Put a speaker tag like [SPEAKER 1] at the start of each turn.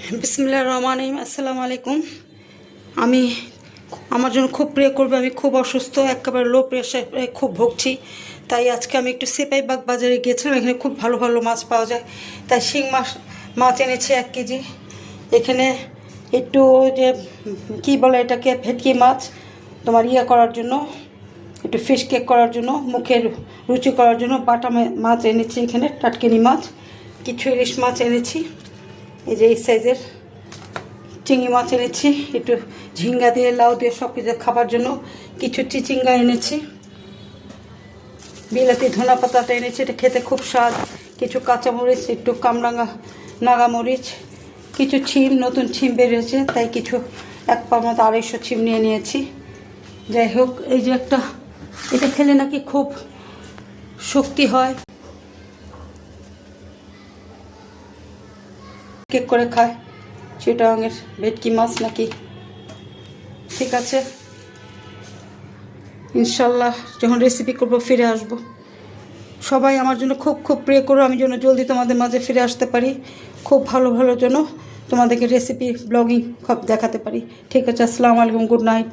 [SPEAKER 1] বিসমিল্লাহির রহমানির রহিম। আসসালামু আলাইকুম। আমি আমার জন্য খুব প্রে করবে, আমি খুব অসুস্থ, একেবারে লো প্রেশারে খুব ভুগছি। তাই আজকে আমি একটু সেপাইবাগ বাজারে গিয়েছিলাম, এখানে খুব ভালো ভালো মাছ পাওয়া যায়। তাই শিং মাছ এনেছি 1 কেজি। এখানে একটু যে কী বলে এটাকে, ভেটকি মাছ তোমার করার জন্য, একটু ফিশ কেক করার জন্য, মুখের রুচি করার জন্য বাটা মাছ এনেছি। এখানে টাটকিনি মাছ, কিছু ইলিশ মাছ এনেছি, এই যে এই সাইজের চিংড়ি মাছ এনেছি, একটু ঝিঙ্গা দিয়ে লাউ দিয়ে সব কিছু খাবার জন্য কিছু চিচিঙ্গা এনেছি, বিলাতি ধনা পাতাটা এনেছি, এটা খেতে খুব স্বাদ। কিছু কাঁচামরিচ, একটু কামরাঙা নাগামরিচ, কিছু ছিম, নতুন ছিম বেরিয়েছে তাই কিছু 1 পার মতো 250 ছিম নিয়ে নিয়েছি। যাই হোক, এই যে একটা, এটা খেলে নাকি খুব শক্তি হয়, কেক করে খায়, চিটাগাংয়ের ভেটকি মাছ নাকি। ঠিক আছে, ইনশাল্লাহ যখন রেসিপি করবো ফিরে আসব। সবাই আমার জন্য খুব খুব প্রে করো, আমি যেন জলদি তোমাদের মাঝে ফিরে আসতে পারি, খুব ভালো ভালো যেন তোমাদেরকে রেসিপি ব্লগিং সব দেখাতে পারি। ঠিক আছে, আসসালামু আলাইকুম, গুড নাইট।